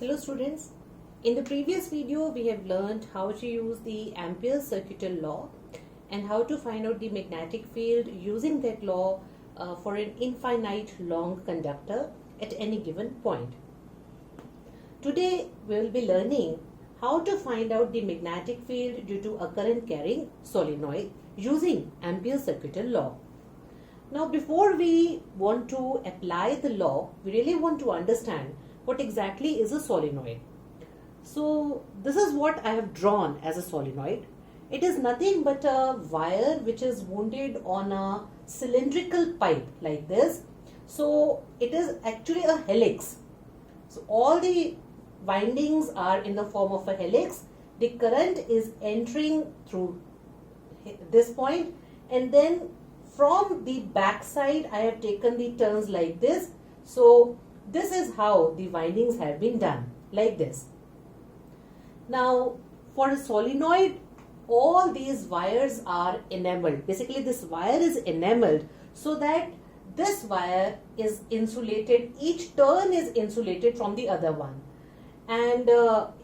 Hello students, in the previous video we have learned how to use the Ampere's circuital law and how to find out the magnetic field using that law for an infinite long conductor at any given point. Today we will be learning how to find out the magnetic field due to a current carrying solenoid using Ampere's circuital law. Now before we want to apply the law, we really want to understand what exactly is a solenoid. So this is what I have drawn as a solenoid. It is nothing but a wire which is wounded on a cylindrical pipe like this. So it is actually a helix. So all the windings are in the form of a helix. The current is entering through this point, and then from the back side I have taken the turns like this. So this is how the windings have been done, like this. Now for a solenoid, all these wires are enameled. Basically this wire is enameled so that this wire is insulated, each turn is insulated from the other one. And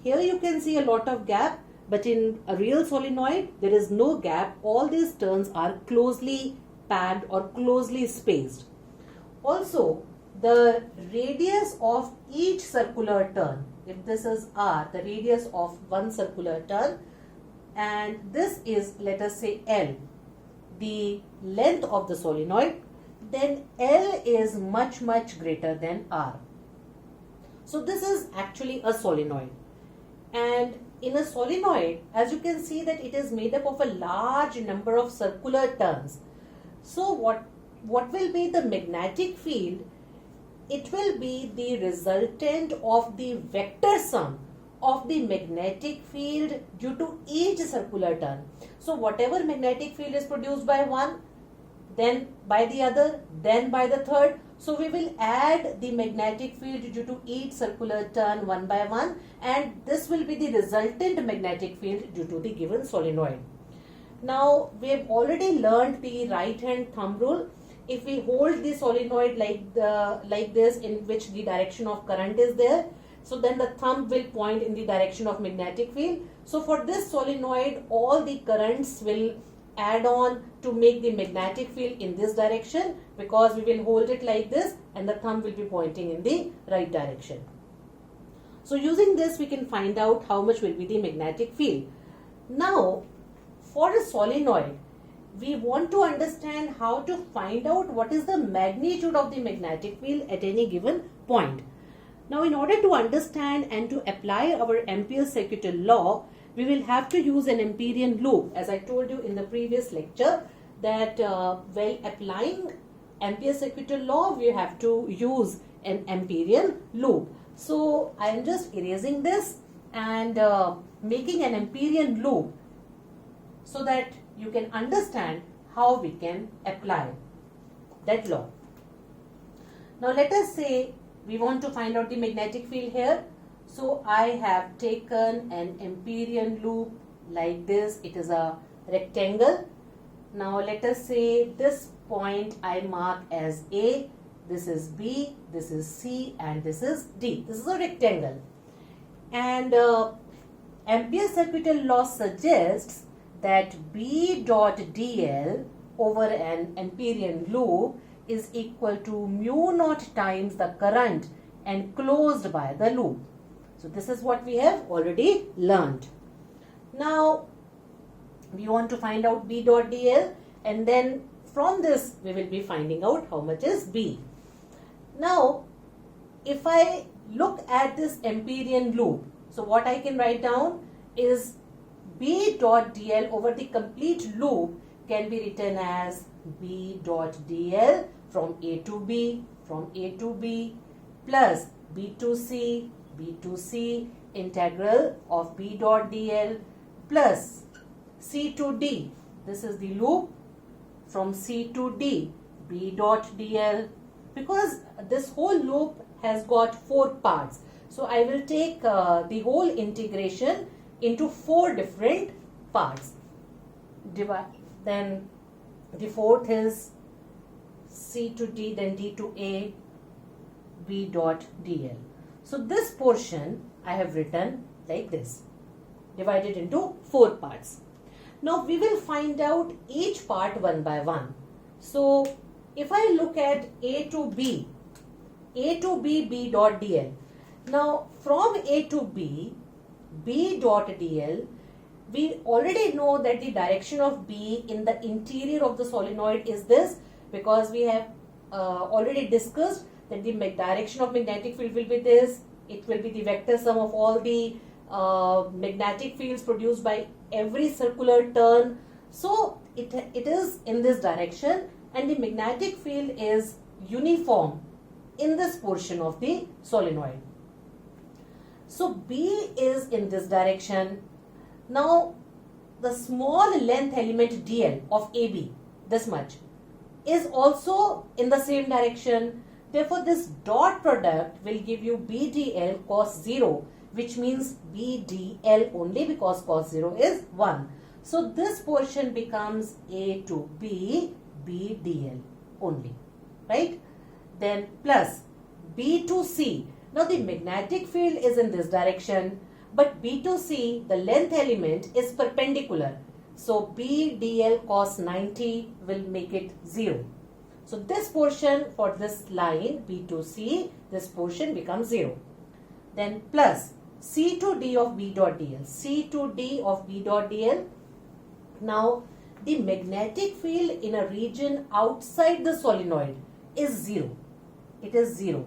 here you can see a lot of gap, but in a real solenoid there is no gap. All these turns are closely packed or closely spaced. Also, the radius of each circular turn, if this is R, the radius of one circular turn, and this is, let us say, L, the length of the solenoid, then L is much greater than R. So this is actually a solenoid. And in a solenoid, as you can see, that it is made up of a large number of circular turns. So what will be the magnetic field? It will be the resultant of the vector sum of the magnetic field due to each circular turn. So whatever magnetic field is produced by one, then by the other, then by the third. So we will add the magnetic field due to each circular turn one by one, and this will be the resultant magnetic field due to the given solenoid. Now we have already learned the right hand thumb rule. If we hold the solenoid like this, in which the direction of current is there, so then the thumb will point in the direction of magnetic field. So for this solenoid, all the currents will add on to make the magnetic field in this direction, because we will hold it like this and the thumb will be pointing in the right direction. So using this we can find out how much will be the magnetic field. Now for a solenoid, we want to understand how to find out what is the magnitude of the magnetic field at any given point. Now in order to understand and to apply our Ampere's circuital law, we will have to use an Amperian loop. As I told you in the previous lecture, that while applying Ampere's circuital law, we have to use an Amperian loop. So I am just erasing this and making an Amperian loop so that you can understand how we can apply that law. Now let us say we want to find out the magnetic field here. So I have taken an Amperian loop like this. It is a rectangle. Now let us say this point I mark as A, this is B, this is C, and this is D. This is a rectangle. And Ampere's circuital law suggests that B dot dl over an Amperian loop is equal to mu naught times the current enclosed by the loop. So this is what we have already learned. Now we want to find out B dot dl, and then from this we will be finding out how much is B. Now if I look at this Amperian loop, so what I can write down is B dot dl over the complete loop can be written as B dot dl from A to B, from A to B, plus B to C, B to C, integral of B dot dl, plus C to D. This is the loop from C to D, B dot dl. Because this whole loop has got 4 parts, so I will take the whole integration into 4 different parts. Then the fourth is C to D, then D to A, B dot dl. So this portion I have written like this, divided into 4 parts. Now we will find out each part one by one. So if I look at A to B B dot dl. Now from A to B dot dl, we already know that the direction of B in the interior of the solenoid is this, because we have already discussed that the direction of magnetic field will be this. It will be the vector sum of all the magnetic fields produced by every circular turn. So it is in this direction, and the magnetic field is uniform in this portion of the solenoid. So B is in this direction. Now the small length element dl of AB, this much, is also in the same direction. Therefore this dot product will give you BDL cos 0, which means BDL only, because cos 0 is 1. So this portion becomes A to B BDL only, right? Then plus B to C. Now the magnetic field is in this direction, but B to C, the length element, is perpendicular. So BDL cos 90 will make it 0. So this portion for this line B to C, this portion becomes 0. Then plus C to D of B dot dl. C to D of B dot dl. Now the magnetic field in a region outside the solenoid is 0. It is 0.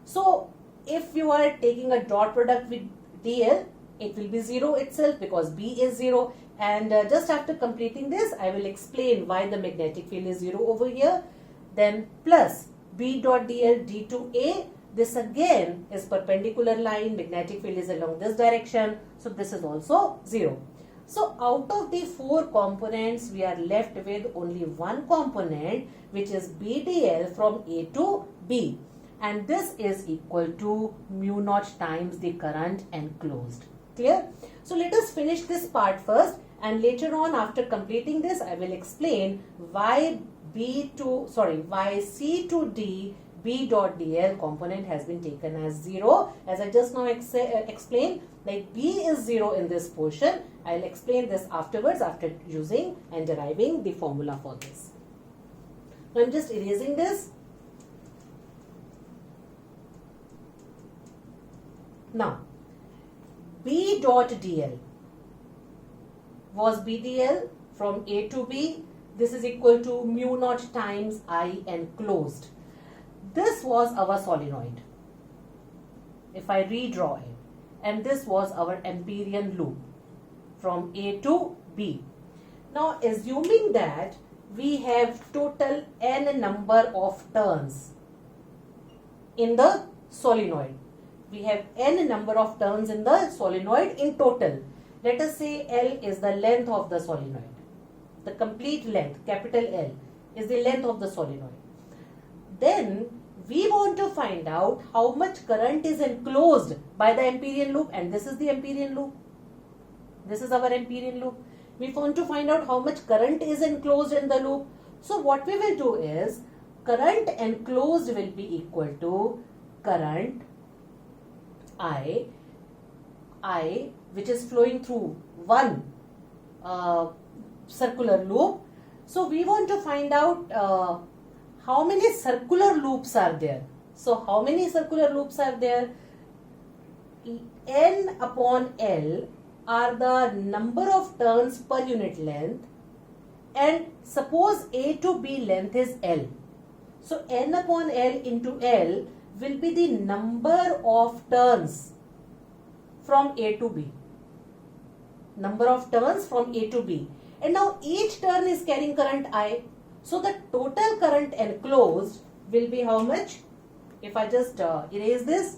So if you are taking a dot product with dl, it will be 0 itself, because B is 0. And just after completing this, I will explain why the magnetic field is 0 over here. Then plus B dot dl D to A. This again is perpendicular line. Magnetic field is along this direction. So this is also 0. So out of the 4 components, we are left with only one component, which is BDL from A to B. And this is equal to mu naught times the current enclosed. Clear? So let us finish this part first, and later on, after completing this, I will explain why C to D B dot dl component has been taken as 0. As I just now explained, like B is 0 in this portion. I will explain this afterwards, after using and deriving the formula for this. Now I am just erasing this. Now B dot dl was BDL from A to B. This is equal to mu naught times I enclosed. This was our solenoid, if I redraw it, and this was our Amperian loop from A to B. Now assuming that we have total n number of turns in the solenoid. We have n number of turns in the solenoid in total. Let us say L is the length of the solenoid. The complete length, capital L, is the length of the solenoid. Then we want to find out how much current is enclosed by the Amperian loop, and this is the Amperian loop. This is our Amperian loop. We want to find out how much current is enclosed in the loop. So what we will do is, current enclosed will be equal to current I, which is flowing through one circular loop. So we want to find out how many circular loops are there. So how many circular loops are there? N upon L are the number of turns per unit length, and suppose A to B length is L. So N upon L into L will be the number of turns from A to B. Number of turns from A to B. And now each turn is carrying current I. So the total current enclosed will be how much? If I just erase this.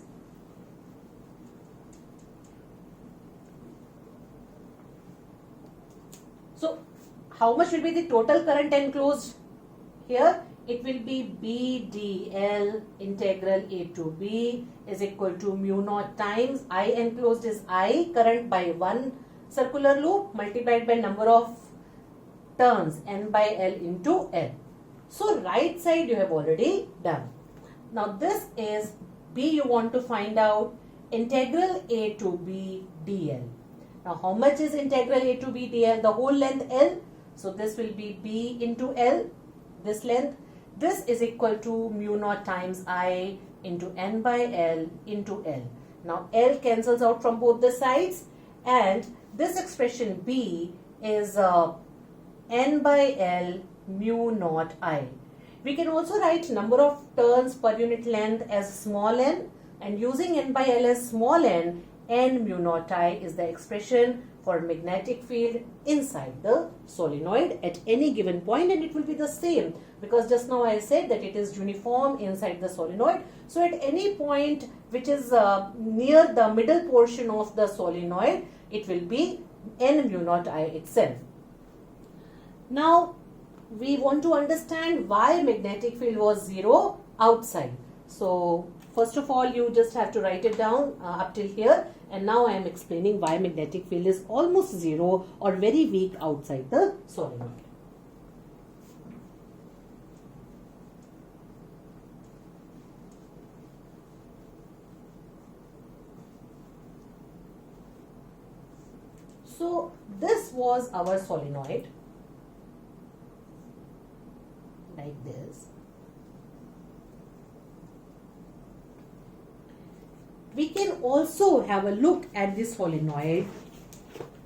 So how much will be the total current enclosed here? It will be BDL integral A to B is equal to mu naught times I enclosed is I, current by one circular loop, multiplied by number of turns N by L into L. So right side you have already done. Now this is B, you want to find out integral A to B dl. Now how much is integral A to B dl? The whole length L. So this will be B into L, this length. This is equal to mu naught times I into N by L into L. Now L cancels out from both the sides, and this expression B is N by L mu naught I. We can also write number of turns per unit length as small n, and using N by L as small n, N mu naught I is the expression for magnetic field inside the solenoid at any given point, and it will be the same because just now I said that it is uniform inside the solenoid. So at any point which is near the middle portion of the solenoid, it will be N mu naught I itself. Now we want to understand why magnetic field was 0 outside. So first of all, you just have to write it down up till here, and now I am explaining why magnetic field is almost 0 or very weak outside the solenoid. So this was our solenoid, like this. We can also have a look at this solenoid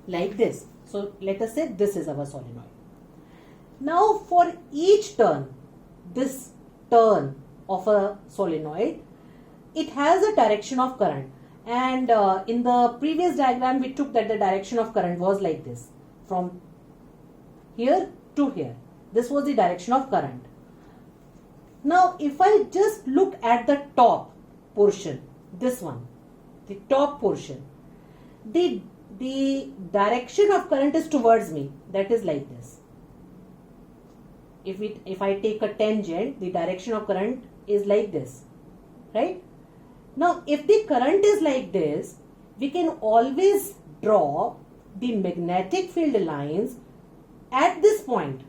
like this. So let us say this is our solenoid. Now for each turn, this turn of a solenoid, it has a direction of current. And in the previous diagram, we took that the direction of current was like this, from here to here. This was the direction of current. Now if I just look at the top portion, this one, the top portion, the direction of current is towards me, that is like this. If I take a tangent, the direction of current is like this, right? Now if the current is like this, we can always draw the magnetic field lines at this point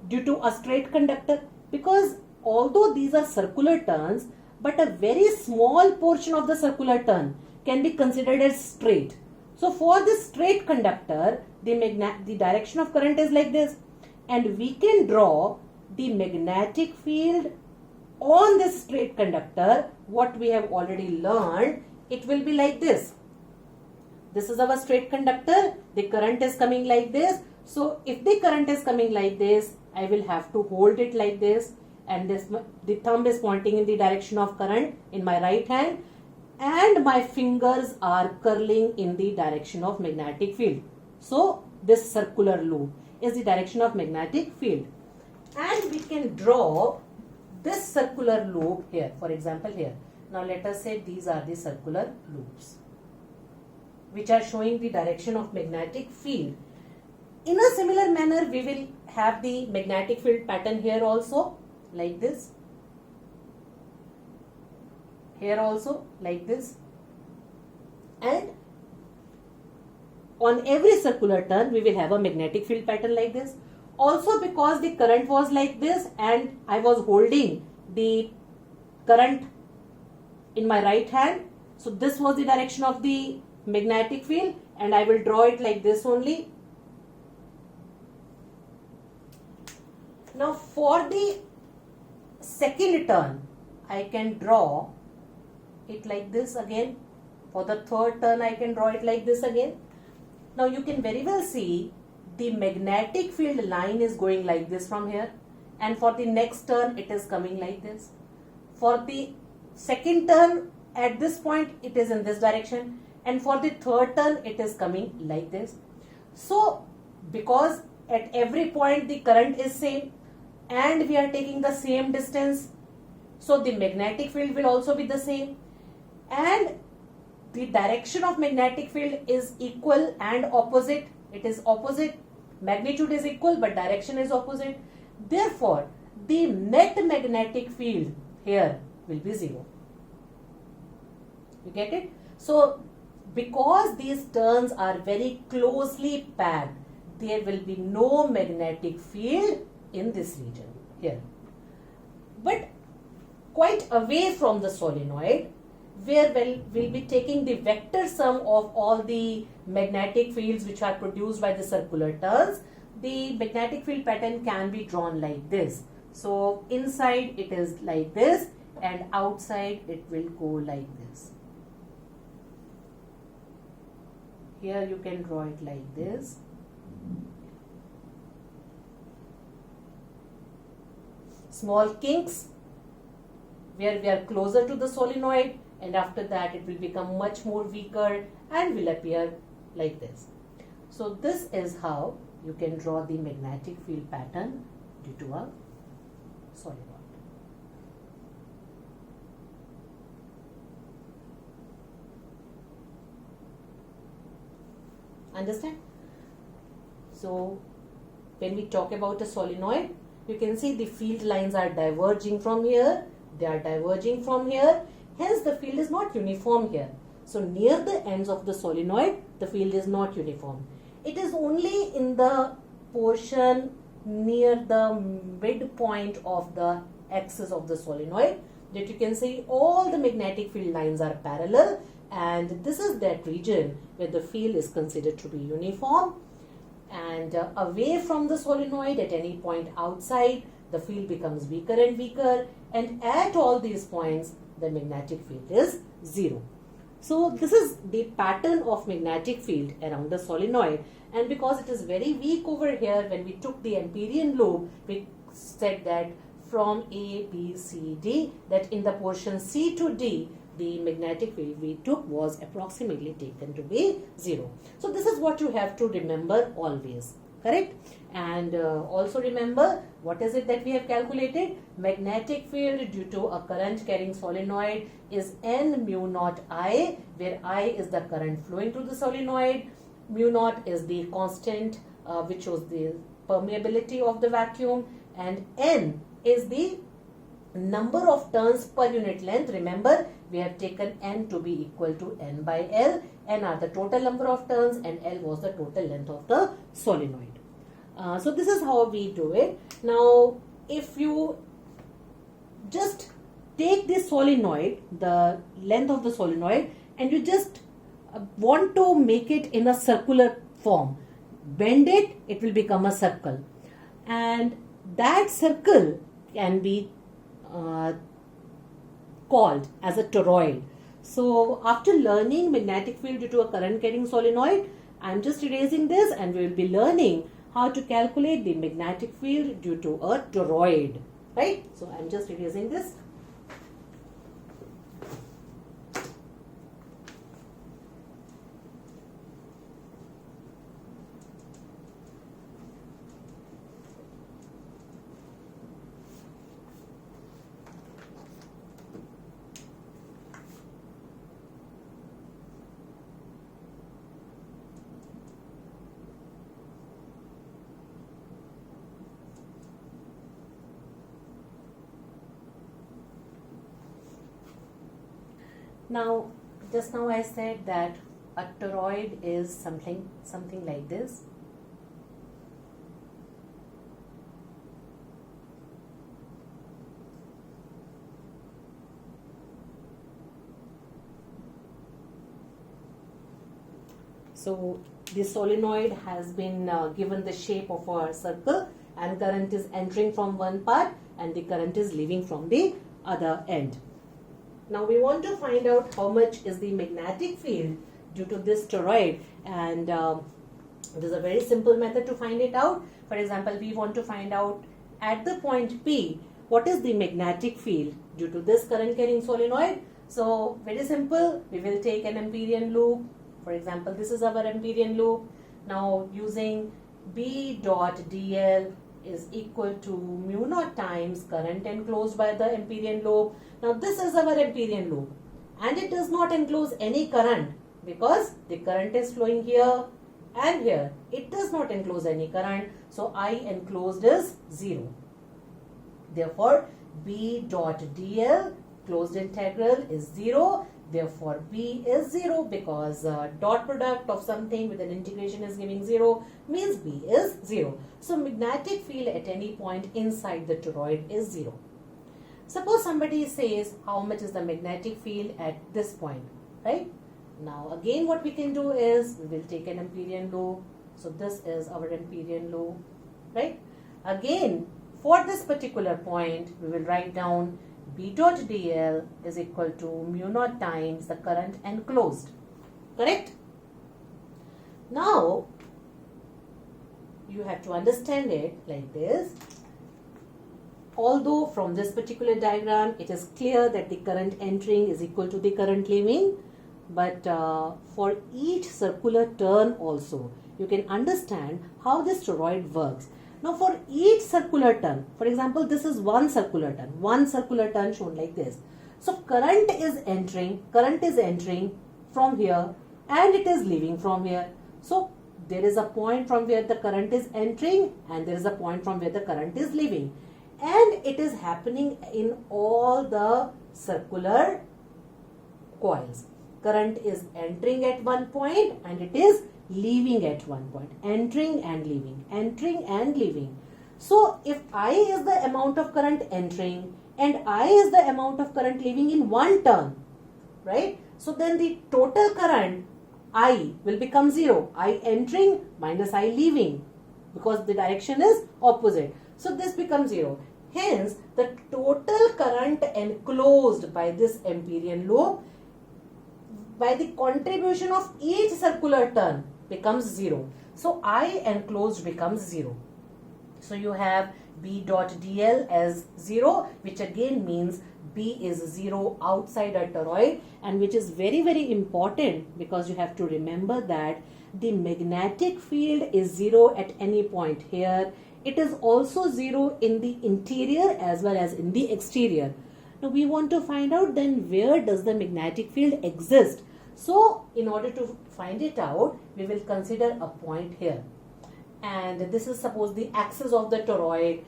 due to a straight conductor, because although these are circular turns, but a very small portion of the circular turn can be considered as straight. So for this straight conductor, the direction of current is like this, and we can draw the magnetic field on this straight conductor. What we have already learned, it will be like this. This is our straight conductor, the current is coming like this. So if the current is coming like this, I will have to hold it like this, and the thumb is pointing in the direction of current in my right hand, and my fingers are curling in the direction of magnetic field. So this circular loop is the direction of magnetic field, and we can draw this circular loop here, for example here. Now let us say these are the circular loops which are showing the direction of magnetic field. In a similar manner, we will have the magnetic field pattern here also, like this, here also like this, and on every circular turn we will have a magnetic field pattern like this. Also, because the current was like this and I was holding the current in my right hand, so this was the direction of the magnetic field, and I will draw it like this only. Now for the second turn, I can draw it like this again. For the third turn, I can draw it like this again. Now you can very well see the magnetic field line is going like this from here, and for the next turn it is coming like this. For the second turn, at this point it is in this direction, and for the third turn it is coming like this. So because at every point the current is same and we are taking the same distance, so the magnetic field will also be the same, and the direction of magnetic field is equal and opposite. It is opposite. Magnitude is equal but direction is opposite. Therefore, the net magnetic field here will be 0. You get it? So, because these turns are very closely packed, there will be no magnetic field in this region here. But quite away from the solenoid, where we'll be taking the vector sum of all the magnetic fields which are produced by the circular turns. The magnetic field pattern can be drawn like this. So inside it is like this and outside it will go like this. Here you can draw it like this. Small kinks where we are closer to the solenoid, and after that it will become much more weaker and will appear like this. So this is how you can draw the magnetic field pattern due to a solenoid. Understand? So when we talk about a solenoid, you can see the field lines are diverging from here, they are diverging from here, hence the field is not uniform here. So near the ends of the solenoid, the field is not uniform. It is only in the portion near the midpoint of the axis of the solenoid that you can see all the magnetic field lines are parallel, and this is that region where the field is considered to be uniform. And away from the solenoid at any point outside, the field becomes weaker and weaker, and at all these points the magnetic field is zero. So this is the pattern of magnetic field around the solenoid, and because it is very weak over here, when we took the Amperian loop, we said that from A, B, C, D, that in the portion C to D, the magnetic field we took was approximately taken to be zero. So this is what you have to remember always, correct? And also remember, what is it that we have calculated? Magnetic field due to a current carrying solenoid is N mu naught I, where I is the current flowing through the solenoid, mu naught is the constant which shows the permeability of the vacuum, and N is the number of turns per unit length. Remember, we have taken N to be equal to N by L. N are the total number of turns and L was the total length of the solenoid. So this is how we do it. Now, if you just take this solenoid, the length of the solenoid, and you just want to make it in a circular form, bend it, it will become a circle. And that circle can be called as a toroid. So after learning magnetic field due to a current carrying solenoid, I am just erasing this, and we will be learning how to calculate the magnetic field due to a toroid, right? So I am just erasing this. Now, just now I said that a toroid is something like this. So the solenoid has been given the shape of a circle, and current is entering from one part and the current is leaving from the other end. Now we want to find out how much is the magnetic field due to this toroid, and there's a very simple method to find it out. For example, we want to find out at the point P what is the magnetic field due to this current carrying solenoid. So very simple, we will take an Amperian loop. For example, this is our Amperian loop. Now using B dot dl is equal to mu naught times current enclosed by the Amperian loop. Now this is our Amperian loop, and it does not enclose any current because the current is flowing here and here. It does not enclose any current, so I enclosed is 0. Therefore, B dot dl closed integral is 0. Therefore, B is 0 because dot product of something with an integration is giving 0 means B is 0. So magnetic field at any point inside the toroid is 0. Suppose somebody says how much is the magnetic field at this point, right? Now again what we can do is we will take an Amperian loop. So this is our Amperian loop, right? Again, for this particular point, we will write down B dot dl is equal to mu naught times the current enclosed, correct? Now, you have to understand it like this. Although from this particular diagram, it is clear that the current entering is equal to the current leaving, but for each circular turn also, you can understand how this toroid works. Now for each circular turn, for example, this is one circular turn shown like this. So current is entering from here and it is leaving from here. So there is a point from where the current is entering and there is a point from where the current is leaving. And it is happening in all the circular coils. Current is entering at one point and it is leaving at one point. Entering and leaving. So if I is the amount of current entering and I is the amount of current leaving in one turn, right? So then the total current I will become 0. I entering minus I leaving, because the direction is opposite. So this becomes 0. Hence, the total current enclosed by this Amperian loop by the contribution of each circular turn becomes 0. So I enclosed becomes 0. So you have B dot dl as 0, which again means B is 0 outside a toroid, and which is very, very important because you have to remember that the magnetic field is 0 at any point here. It is also 0 in the interior as well as in the exterior. Now we want to find out then where does the magnetic field exist. So in order to find it out, we will consider a point here. And this is suppose the axis of the toroid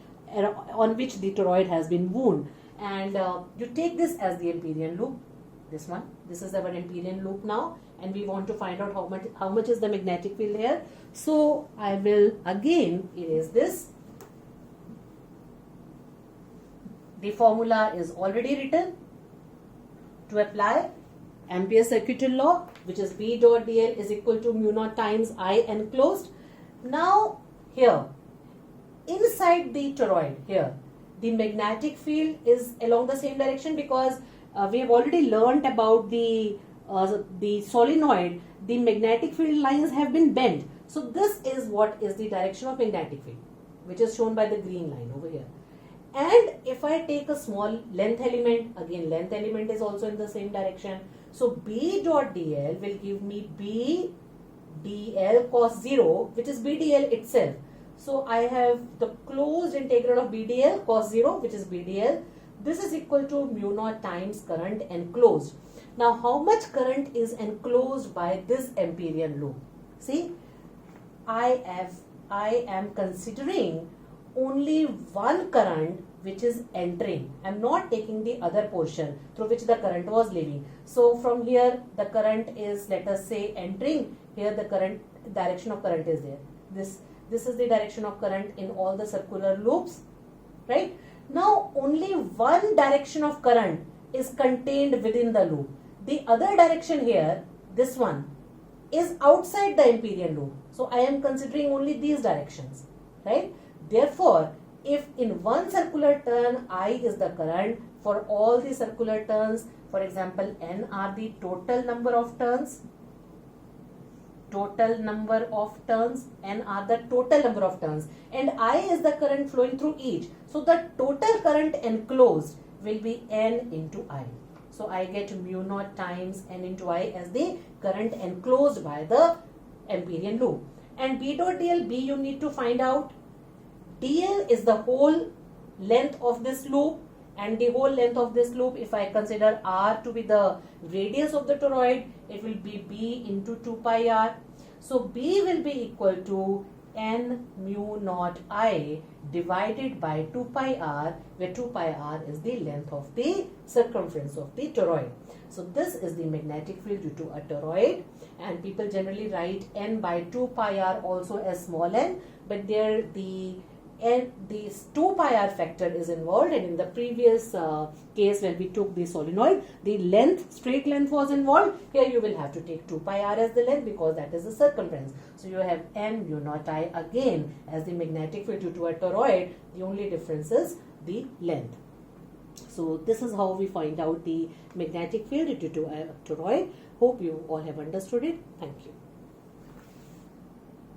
on which the toroid has been wound. And you take this as the Amperian loop, this one. This is our Amperian loop now. And we want to find out how much is the magnetic field here. So I will again erase this. The formula is already written. To apply Ampere's circuital law, which is B dot dl is equal to mu naught times I enclosed. Now here, inside the toroid here, the magnetic field is along the same direction because we have already learnt about the solenoid. The magnetic field lines have been bent. So this is what is the direction of magnetic field, which is shown by the green line over here. And if I take a small length element, again length element is also in the same direction. So B dot dl will give me B dl cos 0, which is B dl itself. So I have the closed integral of B dl cos 0, which is B dl. This is equal to mu naught times current enclosed. Now how much current is enclosed by this Amperian loop? See, I am considering only one current which is entering. I am not taking the other portion through which the current was leaving. So from here the current is, let us say, entering. Here the current direction of current is there. This is the direction of current in all the circular loops, right? Now only one direction of current is contained within the loop. The other direction here, this one, is outside the Amperian loop. So I am considering only these directions, right? Therefore, if in one circular turn I is the current, for all the circular turns, for example, N are the total number of turns, N are the total number of turns, and I is the current flowing through each. So the total current enclosed will be N into I. So I get mu naught times N into I as the current enclosed by the Amperian loop. And B dot dl, B you need to find out. dl is the whole length of this loop, and the whole length of this loop, if I consider r to be the radius of the toroid, it will be B into 2 pi r. So B will be equal to N mu naught I divided by 2 pi r, where 2 pi r is the length of the circumference of the toroid. So this is the magnetic field due to a toroid, and people generally write N by 2 pi r also as small n, but there the this 2 pi r factor is involved, and in the previous case when we took the solenoid, the length, straight length was involved. Here you will have to take 2 pi r as the length because that is the circumference. So you have n mu naught I again as the magnetic field due to a toroid. The only difference is the length. So this is how we find out the magnetic field due to a toroid. Hope you all have understood it. Thank you.